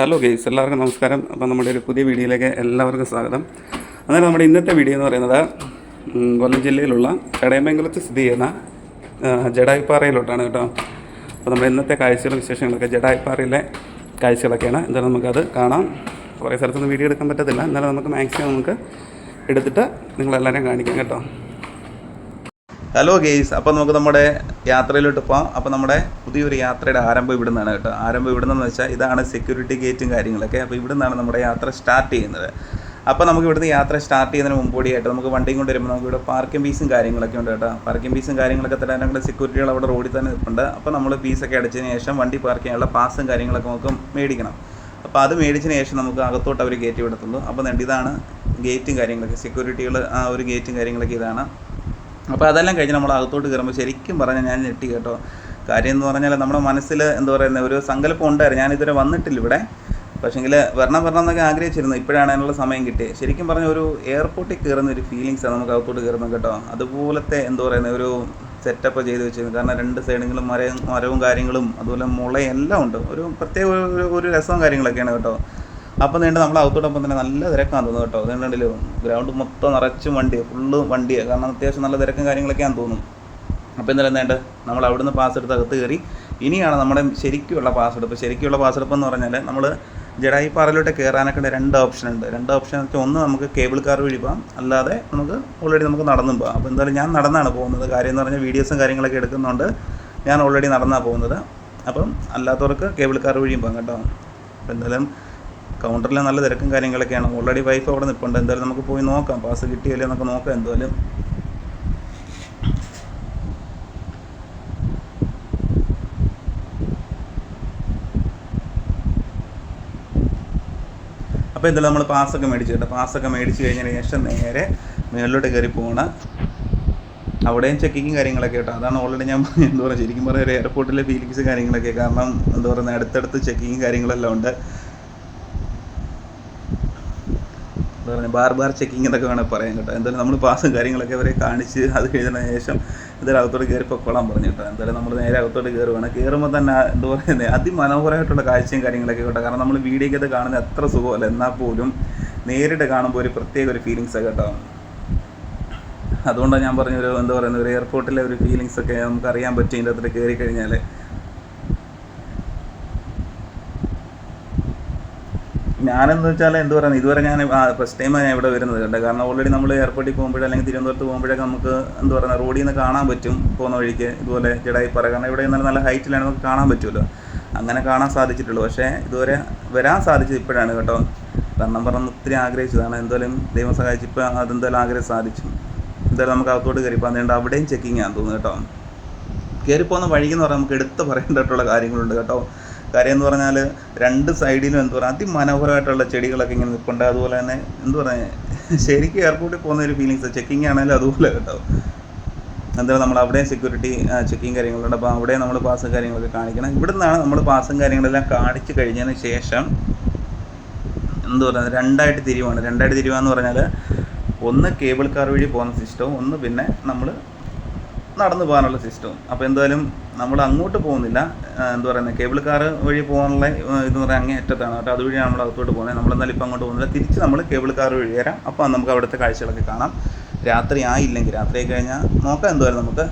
Hello guys, എല്ലാവർക്കും നമസ്കാരം. അപ്പോൾ നമ്മുടെ ഒരു പുതിയ വീഡിയോയിലേക്ക് എല്ലാവർക്കും സ്വാഗതം. അന്നേരം നമ്മുടെ ഇന്നത്തെ വീഡിയോ എന്ന് പറയുന്നത് കൊല്ലം ജില്ലയിലുള്ള ചടയമംഗലത്ത് സ്ഥിതി ചെയ്യുന്ന ജഡായിപ്പാറയിലോട്ടാണ് കേട്ടോ. അപ്പോൾ നമ്മുടെ ഇന്നത്തെ കാഴ്ചകളും വിശേഷങ്ങളൊക്കെ ജഡായിപ്പാറയിലെ കാഴ്ചകളൊക്കെയാണ്. എന്തായാലും നമുക്കത് കാണാം. കുറേ സ്ഥലത്തൊന്നും വീഡിയോ എടുക്കാൻ പറ്റത്തില്ല, എന്നാലും നമുക്ക് മാക്സിമം നമുക്ക് എടുത്തിട്ട് നിങ്ങളെല്ലാവരും കാണിക്കാം കേട്ടോ. ഹലോ ഗെയ്സ്, അപ്പോൾ നമുക്ക് നമ്മുടെ യാത്രയിലോട്ട് പോകാം. അപ്പോൾ നമ്മുടെ പുതിയൊരു യാത്രയുടെ ആരംഭം ഇവിടെ നിന്നാണ് കേട്ടോ. ആരംഭം ഇവിടെ നിന്നെന്ന് വെച്ചാൽ ഇതാണ് സെക്യൂരിറ്റി ഗേറ്റും കാര്യങ്ങളൊക്കെ. അപ്പോൾ ഇവിടെ നിന്നാണ് നമ്മുടെ യാത്ര സ്റ്റാർട്ട് ചെയ്യുന്നത്. അപ്പോൾ നമുക്ക് ഇവിടുന്ന് യാത്ര സ്റ്റാർട്ട് ചെയ്യുന്നതിന് മുമ്പോടിയായിട്ട് നമുക്ക് വണ്ടിയും കൊണ്ട് വരുമ്പോൾ നമുക്ക് ഇവിടെ പാർക്കിംഗ് ഫീസും കാര്യങ്ങളൊക്കെ ഉണ്ട് കേട്ടോ. പാർക്കിംഗ് ഫീസും കാര്യങ്ങളൊക്കെ തരാനുള്ള സെക്യൂരിറ്റികൾ അവിടെ റോഡിൽ തന്നെ നിൽപ്പുണ്ട്. അപ്പോൾ നമ്മൾ ഫീസൊക്കെ അടച്ചതിന് ശേഷം വണ്ടി പാർക്ക് ചെയ്യാനുള്ള പാസും കാര്യങ്ങളൊക്കെ നമുക്ക് മേടിക്കണം. അപ്പോൾ അത് മേടിച്ചതിന് ശേഷം നമുക്ക് അകത്തോട്ട് അവർ ഗേറ്റ് വിടത്തുള്ളൂ. അപ്പോൾ ഇതാണ് ഗേറ്റും കാര്യങ്ങളൊക്കെ, സെക്യൂരിറ്റികൾ ആ ഒരു ഗേറ്റും കാര്യങ്ങളൊക്കെ ഇതാണ്. അപ്പോൾ അതെല്ലാം കഴിഞ്ഞ് നമ്മൾ അകത്തോട്ട് കയറുമ്പോൾ ശരിക്കും പറഞ്ഞാൽ ഞാൻ ഞെട്ടി കേട്ടോ. കാര്യം എന്ന് പറഞ്ഞാൽ നമ്മുടെ മനസ്സിൽ എന്താ പറയുന്നത്, ഒരു സങ്കല്പം ഉണ്ടായിരുന്നു. ഞാനിതുവരെ വന്നിട്ടില്ല ഇവിടെ, പക്ഷേങ്കിൽ വരണം എന്നൊക്കെ ആഗ്രഹിച്ചിരുന്നു. ഇപ്പോഴാണ് അതിനുള്ള സമയം കിട്ടിയത്. ശരിക്കും പറഞ്ഞാൽ ഒരു എയർപോർട്ടിൽ കയറുന്ന ഒരു ഫീലിങ്സാണ് നമുക്ക് അകത്തോട്ട് കയറുന്നത് കേട്ടോ. അതുപോലത്തെ എന്താ പറയുന്നത് ഒരു സെറ്റപ്പ് ചെയ്ത് വെച്ചിരുന്നു. കാരണം രണ്ട് സൈഡുകളും മരവും കാര്യങ്ങളും അതുപോലെ മുളയും എല്ലാം ഉണ്ട്. ഒരു പ്രത്യേക ഒരു രസവും കാര്യങ്ങളൊക്കെയാണ് കേട്ടോ. അപ്പോൾ നമ്മൾ അകത്തോടൊപ്പം തന്നെ നല്ല തിരക്കാന്ന് തോന്നുന്നു കേട്ടോ. അതുകൊണ്ടല്ലോ ഗ്രൗണ്ട് മൊത്തം നിറച്ചും ഫുള്ള് വണ്ടിയാണ്. കാരണം അത്യാവശ്യം നല്ല തിരക്കും കാര്യങ്ങളൊക്കെയാണെന്ന് തോന്നുന്നു. അപ്പോൾ എന്തായാലും നമ്മൾ അവിടുന്ന് പാസ് എടുത്ത് അകത്ത് കയറി. ഇനിയാണ് നമ്മുടെ ശരിക്കുള്ള പാസ് എടുപ്പ്. ശരിക്കുള്ള പാസ് എടുപ്പ് എന്ന് പറഞ്ഞാൽ നമ്മൾ ജഡായിപ്പാറയിലോട്ട് കയറാനൊക്കെ രണ്ട് ഓപ്ഷൻ ഉണ്ട്. രണ്ട് ഓപ്ഷൻ എന്ന് വെച്ചാൽ ഒന്ന് നമുക്ക് കേബിൾ കാർ വഴി പോകാം, അല്ലാതെ നമുക്ക് ഓൾറെഡി നമുക്ക് നടന്നും പോകാം. അപ്പോൾ എന്തായാലും ഞാൻ നടന്നാണ് പോകുന്നത്. കാര്യം എന്ന് പറഞ്ഞാൽ വീഡിയോസും കാര്യങ്ങളൊക്കെ എടുക്കുന്നുണ്ട്. ഞാൻ ഓൾറെഡി നടന്നാണ് പോകുന്നത്. അപ്പം അല്ലാത്തവർക്ക് കേബിൾ കാർ വഴിയും പോകാം കേട്ടോ. അപ്പോൾ എന്തായാലും കൗണ്ടറിൽ നല്ല തിരക്കും കാര്യങ്ങളൊക്കെയാണ്. ഓൾറെഡി വൈഫ് അവിടെ നിൽപ്പുണ്ട്. എന്തായാലും നമുക്ക് പോയി നോക്കാം, പാസ് കിട്ടിയല്ലേ എന്നൊക്കെ നോക്കാം എന്തായാലും. അപ്പോൾ എന്തായാലും നമ്മൾ പാസ്സൊക്കെ മേടിച്ചു കേട്ടോ. പാസ്സൊക്കെ മേടിച്ച് കഴിഞ്ഞതിന് ശേഷം നേരെ മുകളിലോട്ട് കയറി പോകണം. അവിടെയും ചെക്കിങ്ങും കാര്യങ്ങളൊക്കെ കേട്ടോ. അതാണ് ഓൾറെഡി ഞാൻ എന്താ പറയുക, ശരിക്കും പറയുക ഒരു എയർപോർട്ടിലെ ഫീലിങ്സ് കാര്യങ്ങളൊക്കെ. കാരണം എന്താ പറയുന്നത്, അടുത്തടുത്ത് ചെക്കിങ്ങും കാര്യങ്ങളെല്ലാം ഉണ്ട്. എന്താ പറയുക, ബാർ ചെക്കിങ് എന്നൊക്കെ വേണമെങ്കിൽ പറയാം കേട്ടോ. എന്തായാലും നമ്മൾ പാസും കാര്യങ്ങളൊക്കെ അവരെ കാണിച്ച് അത് കഴിഞ്ഞതിന് ശേഷം എന്തായാലും അകത്തോട്ട് കയറി പൊക്കോളാൻ പറഞ്ഞു കേട്ടോ. എന്തായാലും നമ്മൾ നേരെ അകത്തോട്ട് കയറുവാണ്. കയറുമ്പോൾ തന്നെ എന്താ പറയുന്നത്, അതിമനോഹരമായിട്ടുള്ള കാഴ്ചയും കാര്യങ്ങളൊക്കെ കേട്ടോ. കാരണം നമ്മൾ വീഡിയോയ്ക്കകത്ത് കാണുന്നത് എത്ര സുഖമല്ല, എന്നാൽ പോലും നേരിട്ട് കാണുമ്പോൾ ഒരു പ്രത്യേക ഒരു ഫീലിങ്സാണ് കേട്ടോ. അതുകൊണ്ടാണ് ഞാൻ പറഞ്ഞൊരു എന്താ പറയുന്നത്, ഒരു എയർപോർട്ടിലെ ഒരു ഫീലിങ്സൊക്കെ നമുക്ക് അറിയാൻ പറ്റും ഇതിൻ്റെ അകത്തോട്ട് കയറി കഴിഞ്ഞാൽ. ഞാനെന്ന് വെച്ചാൽ എന്താ പറയുന്നത്, ഇതുവരെ ഞാൻ ഫസ്റ്റ് ടൈമാണ് ഞാൻ ഇവിടെ വരുന്നത് കേട്ടോ. കാരണം ഓൾറെഡി നമ്മൾ എയർപോർട്ടിൽ പോകുമ്പോഴേ അല്ലെങ്കിൽ തിരുവനന്തപുരത്ത് പോകുമ്പോഴൊക്കെ നമുക്ക് എന്താ പറയുക റോഡിൽ നിന്ന് കാണാൻ പറ്റും പോകുന്ന വഴിക്ക് ഇതുപോലെ ജഡായിപ്പാറ. കാരണം ഇവിടെ നല്ല ഹൈറ്റിലാണ് നമുക്ക് കാണാൻ പറ്റുമല്ലോ, അങ്ങനെ കാണാൻ സാധിച്ചിട്ടുള്ളൂ. പക്ഷേ ഇതുവരെ വരാൻ സാധിച്ചത് ഇപ്പോഴാണ് കേട്ടോ. കാരണം പറഞ്ഞ് ഒത്തിരി ആഗ്രഹിച്ചതാണ്. എന്തായാലും ദൈവം സഹായിച്ച് ഇപ്പോൾ അതെന്തായാലും ആഗ്രഹം സാധിച്ചു. എന്തായാലും നമുക്ക് അകത്തോട്ട് കയറിപ്പോൾ അതുകൊണ്ട് അവിടെയും ചെക്കിങ് ആണെന്ന് തോന്നുന്നു കേട്ടോ. കയറിപ്പോകുന്ന വഴിക്കെന്ന് പറഞ്ഞാൽ നമുക്ക് എടുത്ത് പറയേണ്ടതായിട്ടുള്ള കാര്യങ്ങളുണ്ട് കേട്ടോ. കാര്യം എന്ന് പറഞ്ഞാൽ രണ്ട് സൈഡിലും എന്താ പറയുക അതിമനോഹരമായിട്ടുള്ള ചെടികളൊക്കെ ഇങ്ങനെ നിൽപ്പുണ്ട്. അതുപോലെ തന്നെ എന്താ പറയുക, ശരിക്കും എയർപോർട്ടിൽ പോകുന്ന ഒരു ഫീലിങ്സ്. ചെക്കിങ് ആണെങ്കിലും അതുപോലെ കേട്ടോ. എന്തായാലും നമ്മൾ അവിടെയും സെക്യൂരിറ്റി ചെക്കിങ് കാര്യങ്ങളുണ്ട്. അപ്പോൾ അവിടെയും നമ്മൾ പാസും കാര്യങ്ങളൊക്കെ കാണിക്കണം. ഇവിടെ നിന്നാണ് നമ്മൾ പാസും കാര്യങ്ങളെല്ലാം കാണിച്ച് കഴിഞ്ഞതിന് ശേഷം എന്താ പറയുക രണ്ടായിട്ട് തിരിവാന്ന് പറഞ്ഞാൽ ഒന്ന് കേബിൾ കാർ വഴി പോകുന്ന സിസ്റ്റവും ഒന്ന് പിന്നെ നമ്മൾ നടന്നു പോകാനുള്ള സിസ്റ്റവും. അപ്പോൾ എന്തായാലും നമ്മൾ അങ്ങോട്ട് പോകുന്നില്ല, എന്താ പറയുന്നത് കേബിൾ കാർ വഴി പോകാനുള്ള ഇതെന്ന് പറഞ്ഞാൽ അങ്ങേ അറ്റത്താണ് കേട്ടോ. അതുവഴിയാണ് നമ്മൾ അകത്തോട്ട് പോകുന്നത്. നമ്മളെന്തായാലും ഇപ്പോൾ അങ്ങോട്ട് പോകുന്നില്ല, തിരിച്ച് നമ്മൾ കേബിൾ കാർ വഴി വരാം. അപ്പോൾ നമുക്ക് അവിടുത്തെ കാഴ്ചകളൊക്കെ കാണാം. രാത്രി ആയി കഴിഞ്ഞാൽ നോക്കാം എന്തായാലും നമുക്ക്.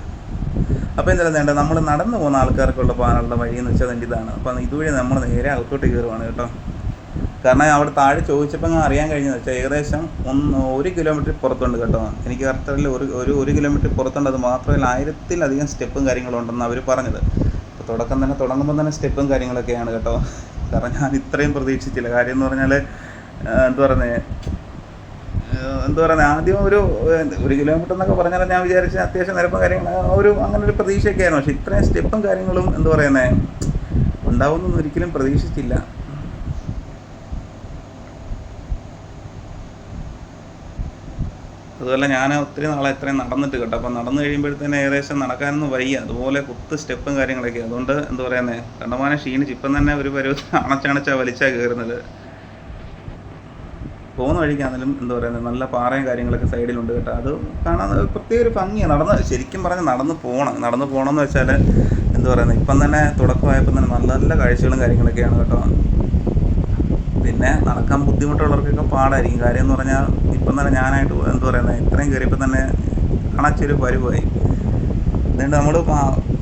അപ്പോൾ എന്തായാലും നമ്മൾ നടന്നു പോകുന്ന ആൾക്കാർക്കുള്ള പോകാനുള്ള വഴിയെന്ന് വെച്ചാൽ അതിൻ്റെ ഇതാണ്. അപ്പോൾ ഇതുവഴി നമ്മൾ നേരെ അകത്തോട്ട് കയറുവാണ് കേട്ടോ. കാരണം അവിടെ താഴെ ചോദിച്ചപ്പോൾ അറിയാൻ കഴിഞ്ഞതെന്ന് വെച്ചാൽ ഏകദേശം 1 കിലോമീറ്റർ പുറത്തുണ്ട് കേട്ടോ. എനിക്ക് കറക്റ്റിൽ ഒരു കിലോമീറ്റർ പുറത്തുണ്ട്. അത് മാത്രമല്ല 1000-ലധികം സ്റ്റെപ്പും കാര്യങ്ങളും ഉണ്ടെന്ന് അവർ പറഞ്ഞത്. അപ്പോൾ തുടങ്ങുമ്പോൾ തന്നെ സ്റ്റെപ്പും കാര്യങ്ങളൊക്കെയാണ് കേട്ടോ. കാരണം ഞാൻ ഇത്രയും പ്രതീക്ഷിച്ചില്ല. കാര്യം എന്ന് പറഞ്ഞാൽ എന്താ പറയുന്നത് ആദ്യം ഒരു കിലോമീറ്റർ എന്നൊക്കെ പറഞ്ഞാൽ ഞാൻ വിചാരിച്ച അത്യാവശ്യം നിരപ്പും കാര്യങ്ങൾ അങ്ങനെ ഒരു പ്രതീക്ഷയൊക്കെ ആയിരുന്നു. പക്ഷേ ഇത്രയും സ്റ്റെപ്പും കാര്യങ്ങളും എന്താ പറയുന്നത് ഉണ്ടാവുമെന്നൊന്നും ഒരിക്കലും പ്രതീക്ഷിച്ചില്ല. അതുപോലെ ഞാൻ ഒത്തിരി നാളെ ഇത്രയും നടന്നിട്ട് കേട്ടോ. അപ്പോൾ നടന്നു കഴിയുമ്പോഴത്തേന് ഏകദേശം നടക്കാനൊന്നും വയ്യ. അതുപോലെ കുത്ത് സ്റ്റെപ്പും കാര്യങ്ങളൊക്കെ. അതുകൊണ്ട് എന്താ പറയുന്നത് കണ്ടമാനം ക്ഷീണിച്ച് ഇപ്പം തന്നെ ഒരു അണച്ചണച്ചാണ് വലിച്ചാൽ കയറുന്നത്. പോകുന്ന വഴിക്കാണെങ്കിലും എന്താ പറയുന്നത് നല്ല പാറയും കാര്യങ്ങളൊക്കെ സൈഡിലുണ്ട് കേട്ടോ. അത് കാണാൻ പ്രത്യേക ഒരു ഭംഗിയാണ്. ശരിക്കും പറഞ്ഞാൽ നടന്നു പോകണം എന്ന് വെച്ചാൽ എന്താ പറയുന്നത് ഇപ്പം തന്നെ തുടക്കമായപ്പോൾ തന്നെ നല്ല നല്ല കാഴ്ചകളും കാര്യങ്ങളൊക്കെയാണ് കേട്ടോ. പിന്നെ നടക്കാൻ ബുദ്ധിമുട്ടുള്ളവർക്കൊക്കെ പാടായിരിക്കും. കാര്യം എന്ന് പറഞ്ഞാൽ ഇപ്പം തന്നെ ഞാനായിട്ട് എന്താ പറയുന്നത്, ഇത്രയും കയറിയപ്പോൾ തന്നെ അണച്ചൊരു പരുവായി. അതുകൊണ്ട് നമ്മൾ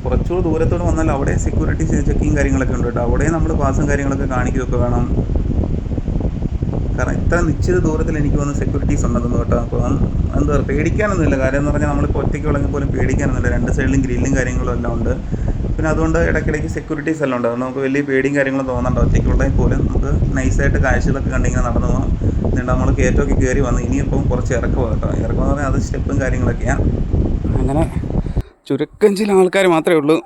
കുറച്ചുകൂടി ദൂരത്തോട് വന്നാൽ അവിടെ സെക്യൂരിറ്റി ചെക്കിങ് കാര്യങ്ങളൊക്കെ ഉണ്ട് കേട്ടോ. അവിടെയും നമ്മൾ പാസും കാര്യങ്ങളൊക്കെ കാണിക്കുകയൊക്കെ വേണം. കാരണം ഇത്ര നിശ്ചിത ദൂരത്തിൽ എനിക്ക് വന്ന് സെക്യൂരിറ്റീസ് ഉണ്ടെന്ന് കേട്ടോ. അപ്പം എന്താ പറയുക, പേടിക്കാനൊന്നുമില്ല. കാര്യം എന്ന് പറഞ്ഞാൽ നമ്മളിപ്പോൾ ഒറ്റയ്ക്ക് ഉള്ളെങ്കിൽ പോലും പേടിക്കാനൊന്നുമില്ല. രണ്ട് സൈഡിലും ഗ്രില്ലും കാര്യങ്ങളും എല്ലാം ഉണ്ട്. പിന്നെ അതുകൊണ്ട് ഇടയ്ക്കിടയ്ക്ക് സെക്യൂരിറ്റീസ് എല്ലാം ഉണ്ട്. അതുകൊണ്ട് നമുക്ക് വലിയ പേടിയും കാര്യങ്ങളും തോന്നണ്ട. ഒറ്റയ്ക്കുള്ളതെങ്കിൽ പോലും നമുക്ക് നൈസായിട്ട് കാഴ്ചകളൊക്കെ കണ്ടിങ്ങനെ നടന്നു പോകാം. എന്നിട്ട് നമ്മൾ കയറ്റമൊക്കെ കയറി വന്ന് ഇനിയിപ്പം കുറച്ച് ഇറക്കുക കേട്ടോ. ഇറക്കം എന്ന് പറഞ്ഞാൽ അത് സ്റ്റെപ്പും കാര്യങ്ങളൊക്കെയാണ്. അങ്ങനെ ചുരുക്കം ചില ആൾക്കാർ മാത്രമേ ഉള്ളൂ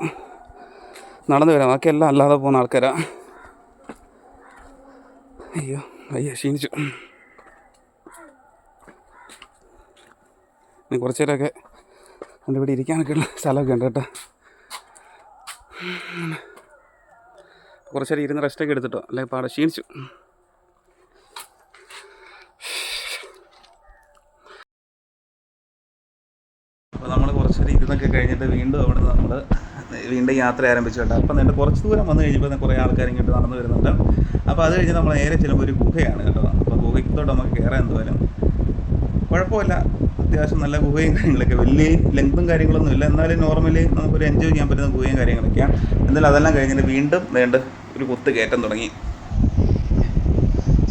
നടന്നു വരാം. ബാക്കിയെല്ലാം അല്ലാതെ പോകുന്ന ആൾക്കാരാണ്. അയ്യോ അയ്യോ ക്ഷീണിച്ചു. ഇനി കുറച്ച് നേരമൊക്കെ എൻ്റെ ഇവിടെ ഇരിക്കാനൊക്കെ ഉള്ള സ്ഥലമൊക്കെ ഉണ്ട് കേട്ടോ. കുറച്ച് നേരം ഇരുന്ന് റെസ്റ്റൊക്കെ എടുത്തിട്ടോ, അല്ലെങ്കിൽ പാടെ ക്ഷീണിച്ചു. അപ്പോൾ നമ്മൾ കുറച്ച് നേരം ഇരുന്നൊക്കെ കഴിഞ്ഞിട്ട് വീണ്ടും അവിടെ നിന്ന് നമ്മൾ വീണ്ടും യാത്ര ആരംഭിച്ചു കേട്ടോ. അപ്പം എന്നിട്ട് കുറച്ച് ദൂരം വന്നു കഴിഞ്ഞപ്പോൾ കുറേ ആൾക്കാർ ഇങ്ങോട്ട് നടന്നു വരുന്നുണ്ട്. അപ്പോൾ അത് കഴിഞ്ഞ് നമ്മൾ നേരെ ചെല്ലുമ്പോൾ ഒരു ഗുഹയാണ് കേട്ടോ. അപ്പോൾ ഗുഹയ്ക്കത്തോട്ട് നമുക്ക് കയറാൻ എന്തായാലും കുഴപ്പമില്ല. അത്യാവശ്യം നല്ല ഗുഹയും കാര്യങ്ങളൊക്കെ, വലിയ ലെങ്തും കാര്യങ്ങളൊന്നും ഇല്ല. എന്നാലും നോർമലി നമുക്കൊരു എൻജോയ് ചെയ്യാൻ പറ്റുന്ന ഗുഹയും കാര്യങ്ങളൊക്കെയാണ്. എന്തായാലും അതെല്ലാം കഴിഞ്ഞിട്ട് വീണ്ടും വേണ്ട ഒരു കുത്ത് കയറ്റം തുടങ്ങി.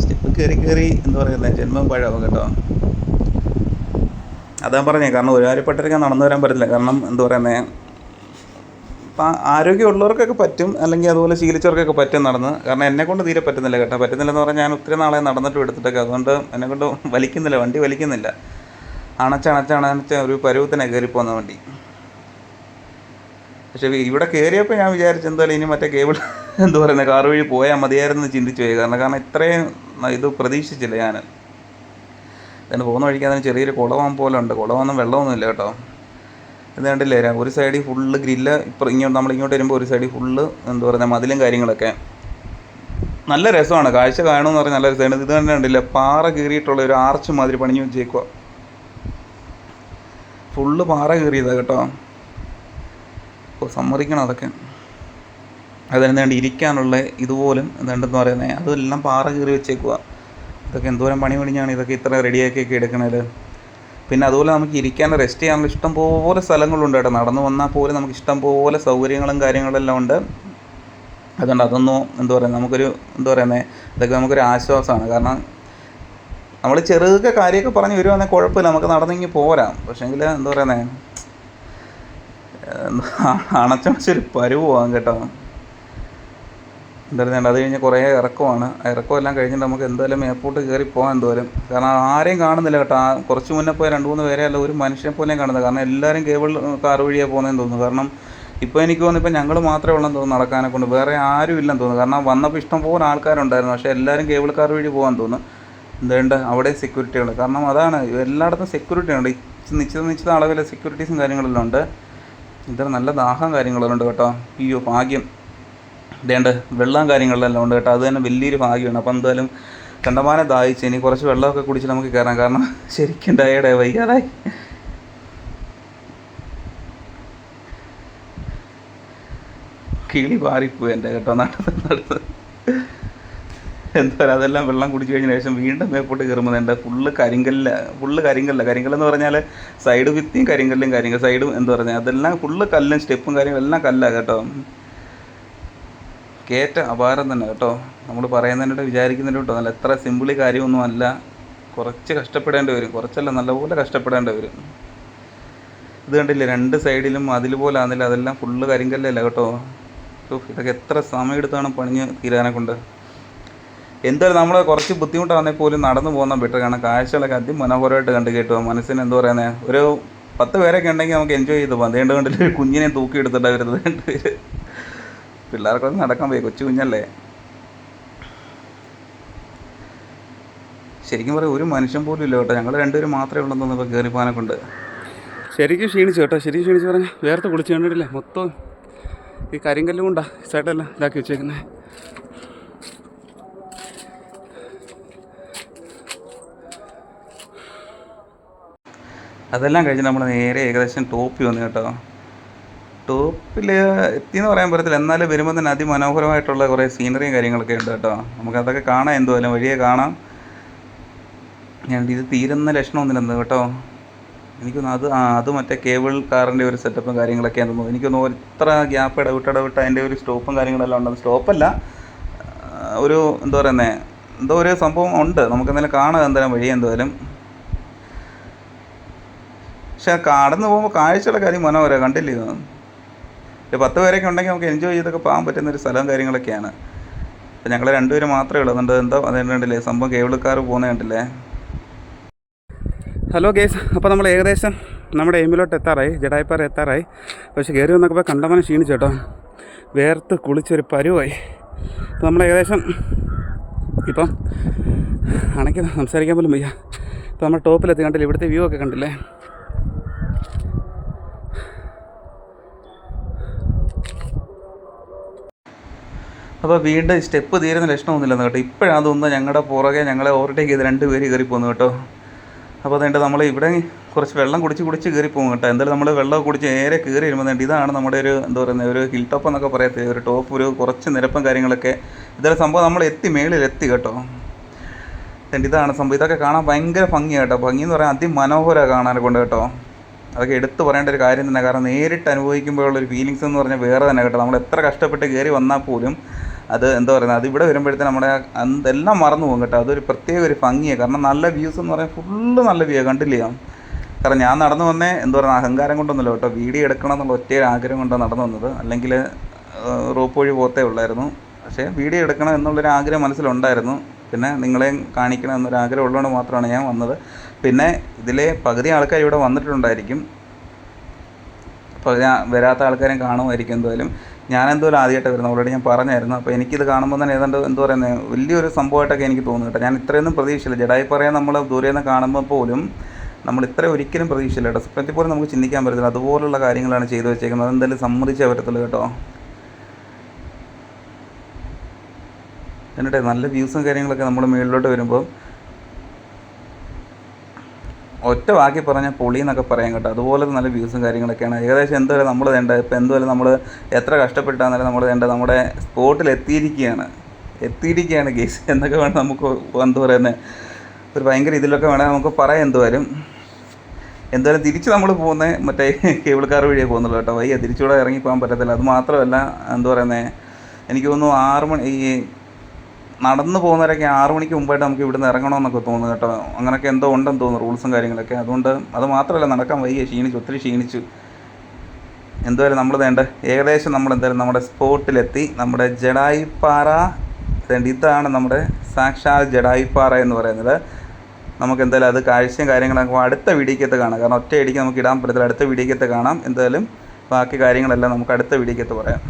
സ്റ്റെപ്പ് കയറി എന്താ പറയുന്നത്, ജന്മം പഴമാവും കേട്ടോ. അതാ പറഞ്ഞേ, കാരണം ഒരുപാട് നടന്നു വരാൻ പറ്റില്ല. കാരണം എന്താ പറയുന്നത്, ഇപ്പം ആരോഗ്യമുള്ളവർക്കൊക്കെ പറ്റും, അല്ലെങ്കിൽ അതുപോലെ ശീലിച്ചവർക്കൊക്കെ പറ്റും നടന്ന്. കാരണം എന്നെക്കൊണ്ട് തീരെ പറ്റുന്നില്ല കേട്ടോ. പറ്റുന്നില്ലെന്ന് പറഞ്ഞാൽ ഞാൻ ഒത്തിരി നാളെ നടന്നിട്ടും എടുത്തിട്ടൊക്കെ, അതുകൊണ്ട് എന്നെക്കൊണ്ട് വലിക്കുന്നില്ല, വണ്ടി വലിക്കുന്നില്ല. അണച്ചണച്ച ഒരു പരുവത്തിനെ കയറിപ്പോകുന്ന വണ്ടി. പക്ഷേ ഇവിടെ കയറിയപ്പോൾ ഞാൻ വിചാരിച്ചു എന്തായാലും ഇനി മറ്റേ കേബിൾ എന്താ പറയുന്നത് കാർ വഴി പോയാൽ മതിയായിരുന്നു ചിന്തിച്ചു പോയി. കാരണം ഇത്രയും ഇത് പ്രതീക്ഷിച്ചില്ല ഞാൻ. അതിന് പോകുന്ന വഴിക്ക് അതിന് ചെറിയൊരു കുളവാൻ പോലെ ഉണ്ട്. കുളമൊന്നും വെള്ളമൊന്നുമില്ല കേട്ടോ. ഇത് കണ്ടില്ലേ, ഒരു സൈഡിൽ ഫുള്ള് ഗ്രില്ല്. ഇങ്ങോട്ട് നമ്മളിങ്ങോട്ട് വരുമ്പോൾ ഒരു സൈഡിൽ ഫുള്ള് എന്താ പറയുക മതിലും കാര്യങ്ങളൊക്കെ. നല്ല രസമാണ്, കാഴ്ച കാണുമെന്ന് പറഞ്ഞാൽ നല്ല രസമാണ്. ഇത് തന്നെ കണ്ടില്ല, പാറ കീറിയിട്ടുള്ള ഒരു ആർച്ച് മാതിരി പണിഞ്ഞു വെച്ചേക്കുക. ഫുള്ള് പാറ കീറിയതാണ് കേട്ടോ. അപ്പോൾ സമ്മതിക്കണം അതൊക്കെ. അതെന്താണ്ട് ഇരിക്കാനുള്ള ഇതുപോലും എന്താണ്ടെന്ന് പറയുന്നത്, അതെല്ലാം പാറ കീറി വെച്ചേക്കുക. ഇതൊക്കെ എന്തോരം പണി പണിഞ്ഞാണ് ഇതൊക്കെ ഇത്ര റെഡിയാക്കിയൊക്കെ എടുക്കണത്. പിന്നെ അതുപോലെ നമുക്ക് ഇരിക്കാൻ റെസ്റ്റ് ചെയ്യാനുള്ള ഇഷ്ടം പോലെ സ്ഥലങ്ങളുണ്ട് കേട്ടോ. നടന്നു വന്നാൽ പോലും നമുക്ക് ഇഷ്ടം പോലെ സൗകര്യങ്ങളും കാര്യങ്ങളെല്ലാം ഉണ്ട്. അതുകൊണ്ട് അതൊന്നും എന്താ പറയുക, നമുക്കൊരു എന്താ പറയുന്നത്, ഇതൊക്കെ നമുക്കൊരു ആശ്വാസമാണ്. കാരണം നമ്മൾ ചെറുതൊക്കെ കാര്യമൊക്കെ പറഞ്ഞ് വരുവാണെങ്കിൽ കുഴപ്പമില്ല, നമുക്ക് നടന്നെങ്കിൽ പോരാം. പക്ഷേങ്കിൽ എന്താ പറയുന്നത്, അണച്ചൊരു പരുവാകും കേട്ടോ. എന്താ പറയുക, അത് കഴിഞ്ഞ് കുറേ ഇറക്കമാണ്. ഇറക്കമെല്ലാം കഴിഞ്ഞിട്ട് നമുക്ക് എന്തായാലും എയർപോർട്ട് കയറി പോകാൻ എന്തോരം. കാരണം ആരെയും കാണുന്നില്ല കേട്ടോ. കുറച്ച് മുന്നേ പോയി 2-3 പേരെ അല്ല, ഒരു മനുഷ്യനെ പോലെയും കാണുന്നത്. കാരണം എല്ലാവരും കേബിൾ കാർ വഴിയാണ് പോകുന്നതെന്ന് തോന്നുന്നു. കാരണം ഇപ്പോൾ എനിക്ക് തോന്നുന്നു ഇപ്പം ഞങ്ങൾ മാത്രമേ ഉള്ളെന്ന് തോന്നുന്നു നടക്കാനെ കൊണ്ട്, വേറെ ആരും ഇല്ലെന്ന് തോന്നുന്നു. കാരണം വന്നപ്പോൾ ഇഷ്ടം പോലെ ആൾക്കാരുണ്ടായിരുന്നു. പക്ഷേ എല്ലാവരും കേബിൾ കാർ വഴി പോകാൻ തോന്നുന്നു. എന്തുകൊണ്ട് അവിടെ സെക്യൂരിറ്റികൾ, കാരണം അതാണ് എല്ലായിടത്തും സെക്യൂരിറ്റി ഉണ്ട്. നിശ്ചിത അളവിലെ സെക്യൂരിറ്റീസും കാര്യങ്ങളെല്ലാം ഉണ്ട്. ഇത്ര നല്ല ദാഹം കാര്യങ്ങളെല്ലാം ഉണ്ട് കേട്ടോ. അയ്യോ ഭാഗ്യം, ഇതേണ്ട വെള്ളം കാര്യങ്ങളെല്ലാം ഉണ്ട് കേട്ടോ. അത് തന്നെ വലിയൊരു ഭാഗ്യമാണ്. അപ്പോൾ എന്തായാലും കണ്ടമാനം ദാഹിച്ച് ഇനി കുറച്ച് വെള്ളമൊക്കെ കുടിച്ച് നമുക്ക് കയറാം. കാരണം ശരിക്കും ടയേർഡായി, വയ്യാതായി. കിളി പാറിപ്പോയി എൻ്റെ കേട്ടോ നടത്ത്. എന്തായാലും അതെല്ലാം വെള്ളം കുടിച്ച് കഴിഞ്ഞ ശേഷം വീണ്ടും മേപ്പോട്ട് കയറുമ്പോൾ എൻ്റെ ഫുള്ള് കരിങ്കല്ലെന്ന് പറഞ്ഞാൽ സൈഡ് ഭിത്തിയും കരിങ്കല്ലും സൈഡും എന്താ പറഞ്ഞാൽ അതെല്ലാം ഫുള്ള് കല്ലും സ്റ്റെപ്പും കാര്യങ്ങളെല്ലാം കല്ലാണ് കേട്ടോ. കയറ്റ അപാരം തന്നെ കേട്ടോ. നമ്മൾ പറയുന്നതിനോട് വിചാരിക്കുന്നതിന് കേട്ടോ, നല്ല എത്ര സിമ്പിളി കാര്യമൊന്നും അല്ല. കുറച്ച് കഷ്ടപ്പെടേണ്ടി വരും, കുറച്ചല്ല നല്ലപോലെ കഷ്ടപ്പെടേണ്ടി വരും. ഇത് കണ്ടില്ലേ, 2 സൈഡിലും അതിലുപോലെ ആണെന്നില്ല, അതെല്ലാം ഫുള്ള് കരിങ്കല്ലല്ല കേട്ടോ. ഇതൊക്കെ എത്ര സമയം എടുത്താണ് പണിഞ്ഞ് തീരാനെ കൊണ്ട്. എന്തായാലും നമ്മൾ കുറച്ച് ബുദ്ധിമുട്ടാണെങ്കിൽ പോലും നടന്നു പോകുന്ന ബെറ്റർ. കാരണം കാഴ്ചകളൊക്കെ അതിമനോഹരമായിട്ട് കണ്ട് കേട്ടോ. മനസ്സിന് എന്താ പറയുന്നത്, ഒരു 10 പേരൊക്കെ ഉണ്ടെങ്കിൽ നമുക്ക് എൻജോയ് ചെയ്ത് പോകാം. അതേണ്ട കണ്ടില്ല, ഒരു കുഞ്ഞിനെ തൂക്കി എടുത്തിട്ടാണ് വരുന്നത്. 2 പേര് പിള്ളേർക്കൊക്കെ നടക്കാൻ പോയി, കൊച്ചു കുഞ്ഞല്ലേ. ശരിക്കും പറയാം ഒരു മനുഷ്യൻ പോലും ഇല്ല കേട്ടോ. ഞങ്ങൾ 2 പേര് മാത്രമേ ഉള്ളെന്ന് തോന്നുന്നു ഇപ്പോൾ കയറിപ്പോകാനെ കൊണ്ട്. ശരിക്കും ക്ഷീണിച്ചു കേട്ടോ. ശരിക്കും ക്ഷീണിച്ച് പറഞ്ഞാൽ വേർത്ത് കുളിച്ച് കണ്ടിട്ടില്ലേ, മൊത്തം ഈ കരിങ്കല്ലും കൊണ്ടാണ് സൈഡെല്ലാം ഇതാക്കി വെച്ചേക്കുന്നത്. അതെല്ലാം കഴിഞ്ഞ് നമ്മൾ നേരെ ഏകദേശം ടോപ്പിൽ വന്നു കേട്ടോ. ടോപ്പിൽ എത്തിയെന്ന് പറയാൻ പറ്റത്തില്ല, എന്നാലും വരുമ്പോൾ തന്നെ അതിമനോഹരമായിട്ടുള്ള കുറേ സീനറിയും കാര്യങ്ങളൊക്കെ ഉണ്ട് കേട്ടോ. നമുക്കതൊക്കെ കാണാം, എന്തുമല്ല വഴിയെ കാണാം. ഇത് തീരുന്ന ലക്ഷണമൊന്നുമില്ലെന്ന് കേട്ടോ. എനിക്കൊന്ന് അത് മറ്റേ കേബിൾ കാറിൻ്റെ ഒരു സെറ്റപ്പും കാര്യങ്ങളൊക്കെയാണെന്ന് തോന്നുന്നു. എനിക്കൊന്ന് ഇത്ര ഗ്യാപ്പ് ഇടവിട്ട് അതിൻ്റെ ഒരു സ്റ്റോപ്പും കാര്യങ്ങളെല്ലാം ഉണ്ട്. സ്റ്റോപ്പല്ല, ഒരു എന്താ പറയുന്നത്, എന്തോ ഒരു സംഭവം ഉണ്ട്. നമുക്കെന്തായാലും കാണാം എന്തായാലും വഴി എന്തായാലും. പക്ഷേ കടന്നു പോകുമ്പോൾ കാഴ്ചകളൊക്കെ അതിമനോഹരം കണ്ടില്ലേ. ഒരു 10 പേരൊക്കെ ഉണ്ടെങ്കിൽ നമുക്ക് എൻജോയ് ചെയ്തൊക്കെ പോകാൻ പറ്റുന്നൊരു സ്ഥലവും കാര്യങ്ങളൊക്കെയാണ്. അപ്പോൾ ഞങ്ങൾ 2 പേര് മാത്രമേ ഉള്ളൂ. അതുകൊണ്ട് എന്തോ അത് കണ്ടില്ലേ സംഭവം, കേബിൾ കാർ പോകുന്നത് കണ്ടില്ലേ. ഹലോ ഗേസ്, അപ്പോൾ നമ്മൾ ഏകദേശം നമ്മുടെ എയിമിലോട്ട് എത്താറായി, ജഡായിപ്പാറ എത്താറായി. പക്ഷേ കയറി വന്നപ്പോൾ കണ്ടമാനം ക്ഷീണിച്ചു കേട്ടോ, വേർത്ത് കുളിച്ചൊരു പരുവായി. അപ്പോൾ നമ്മൾ ഏകദേശം ഇപ്പം അണയ്ക്ക് സംസാരിക്കാൻ പോലും വയ്യ. ഇപ്പോൾ നമ്മൾ ടോപ്പിലെത്തി, കണ്ടില്ലേ ഇവിടുത്തെ വ്യൂ ഒക്കെ കണ്ടില്ലേ. അപ്പോൾ വീണ്ടും സ്റ്റെപ്പ് തീരുന്ന ലക്ഷണമൊന്നുമില്ലെന്ന് കേട്ടോ. ഇപ്പോഴാണ് തോന്നുന്നത് ഞങ്ങളുടെ പുറകെ ഞങ്ങളെ ഓവർടേക്ക് ചെയ്ത് 2 പേര് കയറി പോകുന്നു കേട്ടോ. അപ്പോൾ അതുകൊണ്ട് നമ്മൾ ഇവിടെ കുറച്ച് വെള്ളം കുടിച്ച് കയറി പോകും കേട്ടോ. എന്തായാലും നമ്മൾ വെള്ളം കുടിച്ച് നേരെ കയറി വരുമ്പോൾ ഇതാണ് നമ്മുടെ ഒരു എന്താ പറയുന്നത്, ഒരു ഹിൽ ടോപ്പ് എന്നൊക്കെ പറയത്തില്ല, ഒരു ടോപ്പ്, ഒരു കുറച്ച് നിരപ്പും കാര്യങ്ങളൊക്കെ. ഇതൊരു സംഭവം നമ്മൾ മേളിലെത്തി കേട്ടോ. ഇതാണ് സംഭവം. ഇതൊക്കെ കാണാൻ ഭയങ്കര ഭംഗിയാണ് കേട്ടോ. ഭംഗി എന്ന് പറയാൻ അതിമനോഹരമാണ് കാണാനെ കൊണ്ട് കേട്ടോ. അതൊക്കെ എടുത്ത് പറയേണ്ട ഒരു കാര്യം തന്നെ. കാരണം നേരിട്ട് അനുഭവിക്കുമ്പോഴുള്ളൊരു ഫീലിങ്സ് എന്ന് പറഞ്ഞാൽ വേറെ തന്നെ കേട്ടോ. നമ്മൾ എത്ര കഷ്ടപ്പെട്ട് കയറി വന്നാൽ പോലും അത് എന്താ പറയുന്നത്, അത് ഇവിടെ വരുമ്പോഴത്തേന് നമ്മുടെ എല്ലാം മറന്നു പോകും കേട്ടോ. അതൊരു പ്രത്യേക ഒരു ഭംഗിയാണ്. കാരണം നല്ല വ്യൂസ് എന്ന് പറയാൻ ഫുള്ള് നല്ല വ്യൂ ആണ്, കണ്ടില്ലേ. കാരണം ഞാൻ നടന്നു വന്നേ എന്താ പറയുക, അഹങ്കാരം കൊണ്ടൊന്നുമില്ല കേട്ടോ, വീഡിയോ എടുക്കണം എന്നുള്ള ഒറ്റ ആഗ്രഹം കൊണ്ടാണ് നടന്നു വന്നത്. അല്ലെങ്കിൽ റോപ്പ് വഴി പോകത്തേ ഉള്ളായിരുന്നു. പക്ഷേ വീഡിയോ എടുക്കണം എന്നുള്ളൊരു ആഗ്രഹം മനസ്സിലുണ്ടായിരുന്നു. പിന്നെ നിങ്ങളെയും കാണിക്കണം എന്നൊരാഗ്രഹം ഉള്ളതുകൊണ്ട് മാത്രമാണ് ഞാൻ വന്നത്. പിന്നെ ഇതിലെ പകുതി ആൾക്കാർ ഇവിടെ വന്നിട്ടുണ്ടായിരിക്കും, അപ്പോൾ ഞാൻ വരാത്ത ആൾക്കാരും കാണുമായിരിക്കും. എന്തായാലും ഞാനെന്തായാലും ആദ്യമായിട്ട് വരുന്നത്, ഓൾറെഡി ഞാൻ പറഞ്ഞായിരുന്നു. അപ്പോൾ എനിക്കിത് കാണുമ്പോൾ തന്നെ ഏതാണ്ട് എന്താ പറയുന്നത്, വലിയൊരു സംഭവമായിട്ടൊക്കെ എനിക്ക് തോന്നുന്നു കേട്ടോ. ഞാൻ ഇത്രയൊന്നും പ്രതീക്ഷയില്ല. ജഡായിപ്പാറയെ നമ്മൾ ദൂരെ നിന്ന് കാണുമ്പോൾ പോലും നമ്മൾ ഇത്ര ഒരിക്കലും പ്രതീക്ഷയില്ല കേട്ടോ. സ്വപ്നത്തിൽ പോലും നമുക്ക് ചിന്തിക്കാൻ പറ്റത്തില്ല, അതുപോലുള്ള കാര്യങ്ങളാണ് ചെയ്തു വെച്ചേക്കുന്നത്. അതെന്തായാലും സമ്മതിച്ചേ പറ്റത്തുള്ളൂ കേട്ടോ. എന്നിട്ട് നല്ല വ്യൂസും കാര്യങ്ങളൊക്കെ നമ്മൾ മുകളിലോട്ട് വരുമ്പോൾ ഒറ്റ വാക്കി പറഞ്ഞാൽ പൊളി എന്നൊക്കെ പറയാം കേട്ടോ. അതുപോലെ നല്ല വ്യൂസും കാര്യങ്ങളൊക്കെയാണ്. ഏകദേശം എന്തായാലും നമ്മൾ വേണ്ട, ഇപ്പോൾ എന്തായാലും നമ്മൾ എത്ര കഷ്ടപ്പെട്ടാണെന്നാലും നമ്മൾ വേണ്ട നമ്മുടെ സ്പോട്ടിൽ എത്തിയിരിക്കുകയാണ് ഗേസ് എന്നൊക്കെ വേണം നമുക്ക് എന്താ പറയുന്നത്, ഒരു ഭയങ്കര ഇതിലൊക്കെ വേണമെങ്കിൽ നമുക്ക് പറയാം. എന്തായാലും തിരിച്ച് നമ്മൾ പോകുന്നത് മറ്റേ കേബിൾ കാർ വഴിയേ പോകുന്നുള്ളൂ കേട്ടോ. വയ്യ, തിരിച്ചുകൂടെ ഇറങ്ങി പോകാൻ പറ്റത്തില്ല. അത് മാത്രമല്ല എന്താ പറയുന്നത്, എനിക്ക് തോന്നുന്നു 6 മണി നടന്നു പോകുന്നവരൊക്കെ 6 മണിക്ക് മുമ്പായിട്ട് നമുക്ക് ഇവിടുന്ന് ഇറങ്ങണമെന്നൊക്കെ തോന്നുന്നു കേട്ടോ. അങ്ങനെയൊക്കെ എന്തോ ഉണ്ടെന്ന് തോന്നുന്നു റൂൾസും കാര്യങ്ങളൊക്കെ. അതുകൊണ്ട് അത് മാത്രമല്ല, നടക്കാൻ വയ്യ, ഒത്തിരി ക്ഷീണിച്ചു. എന്തായാലും നമ്മൾ ഏകദേശം നമ്മൾ എന്തായാലും നമ്മുടെ സ്പോട്ടിലെത്തി. നമ്മുടെ ജഡായിപ്പാറ, ഇതാണ് നമ്മുടെ സാക്ഷാൽ ജഡായിപ്പാറ എന്ന് പറയുന്നത്. നമുക്ക് എന്തായാലും അത് കാഴ്ചയും കാര്യങ്ങളൊക്കെ അടുത്ത വീഡിയോക്കകത്ത് കാണാം. കാരണം ഒറ്റ ഇടിക്ക് നമുക്ക് ഇടാൻ പറ്റത്തില്ല, അടുത്ത വീഡിയോക്കകത്ത് കാണാം. എന്തായാലും ബാക്കി കാര്യങ്ങളെല്ലാം നമുക്ക് അടുത്ത വീഡിയോക്കകത്ത് പറയാം.